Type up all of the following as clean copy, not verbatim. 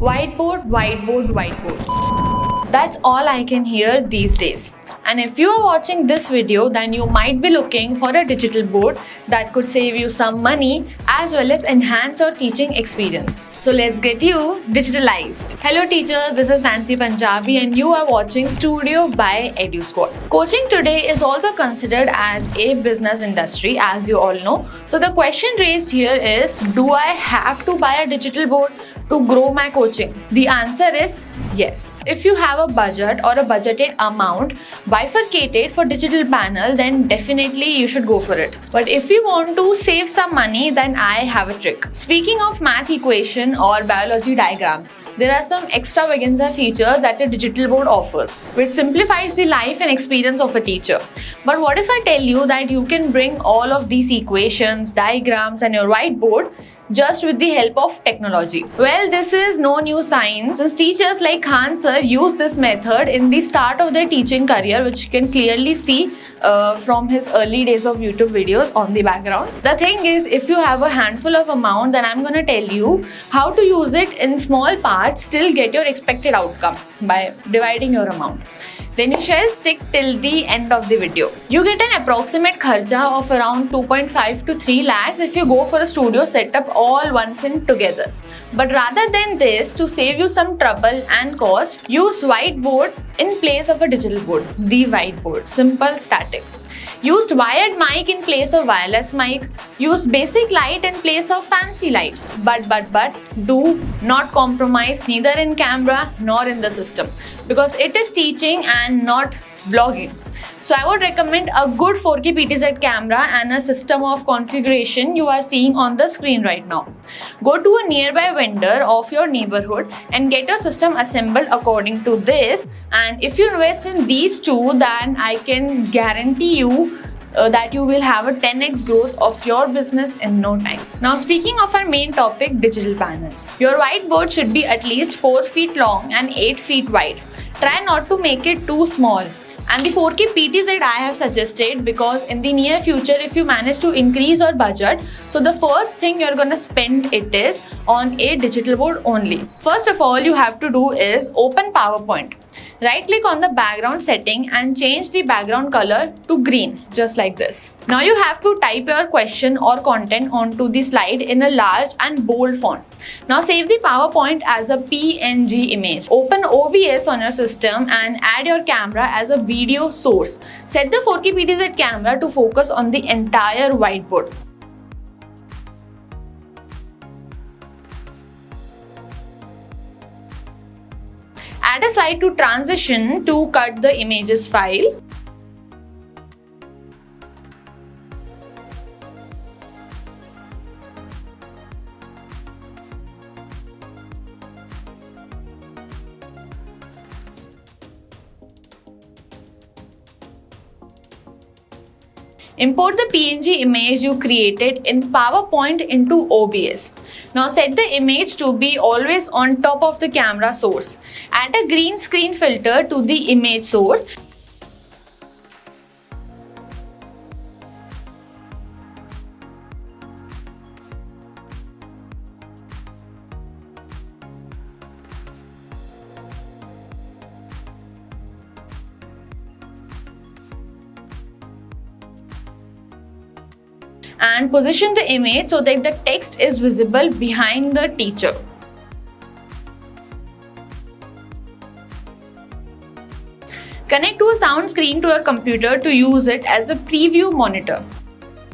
Whiteboard, whiteboard, whiteboard. That's all I can hear these days. And if you are watching this video, then you might be looking for a digital board that could save you some money as well as enhance your teaching experience. So let's get you digitalized. Hello teachers, this is Nancy Punjabi and you are watching Studio by EduSquad. Coaching today is also considered as a business industry, as you all know. So the question raised here is, do I have to buy a digital board to grow my coaching? The answer is yes. If you have a budget or a budgeted amount bifurcated for digital panel, then definitely you should go for it. But if you want to save some money, then I have a trick. Speaking of math equation or biology diagrams, there are some extravaganza features that a digital board offers, which simplifies the life and experience of a teacher. But what if I tell you that you can bring all of these equations, diagrams and your whiteboard just with the help of technology? Well, this is no new science, since teachers like Khan sir use this method in the start of their teaching career, which you can clearly see from his early days of YouTube videos on the background. The thing is, if you have a handful of amount, then I'm gonna tell you how to use it in small parts, still get your expected outcome by dividing your amount. Then you shall stick till the end of the video. You get an approximate kharcha of around 2.5 to 3 lakhs if you go for a studio setup all once in together. But rather than this, to save you some trouble and cost, use whiteboard in place of a digital board. The whiteboard, simple, static. Used wired mic in place of wireless mic. Use basic light in place of fancy light. But do not compromise neither in camera nor in the system, because it is teaching and not blogging. So I would recommend a good 4K PTZ camera and a system of configuration you are seeing on the screen right now. Go to a nearby vendor of your neighborhood and get your system assembled according to this. And if you invest in these two, then I can guarantee you that you will have a 10x growth of your business in no time. Now, speaking of our main topic, digital panels. Your whiteboard should be at least 4 feet long and 8 feet wide. Try not to make it too small. And the 4K PTZ I have suggested because in the near future, if you manage to increase your budget, so the first thing you're gonna spend it is on a digital board only. First of all, you have to do is open PowerPoint. Right click on the background setting and change the background color to green, just like this. Now you have to type your question or content onto the slide in a large and bold font. Now save the PowerPoint as a PNG image. Open OBS on your system and add your camera as a video source. Set the 4K PTZ camera to focus on the entire whiteboard. Add a slide to transition to cut the images file. Import the PNG image you created in PowerPoint into OBS. Now set the image to be always on top of the camera source. Add a green screen filter to the image source. And position the image so that the text is visible behind the teacher. Connect to a sound screen to your computer to use it as a preview monitor.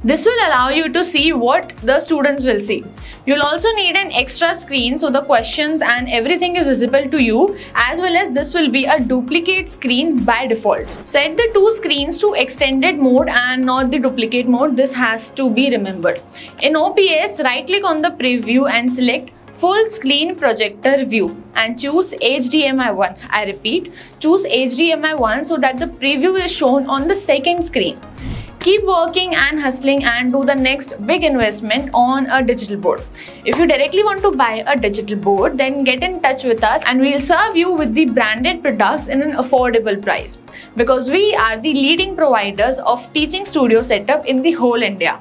This will allow you to see what the students will see. You'll also need an extra screen so the questions and everything is visible to you, as well as this will be a duplicate screen by default. Set the two screens to extended mode and not the duplicate mode. This has to be remembered. In OBS, right click on the preview and select full screen projector view and choose HDMI 1. I repeat, choose HDMI 1 so that the preview is shown on the second screen. Keep working and hustling and do the next big investment on a digital board. If you directly want to buy a digital board, then get in touch with us and we'll serve you with the branded products in an affordable price, because we are the leading providers of teaching studio setup in the whole India.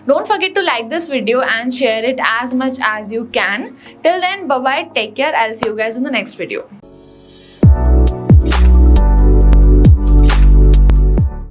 Don't forget to like this video and share it as much as you can. Till then, bye bye, take care. I'll see you guys in the next video.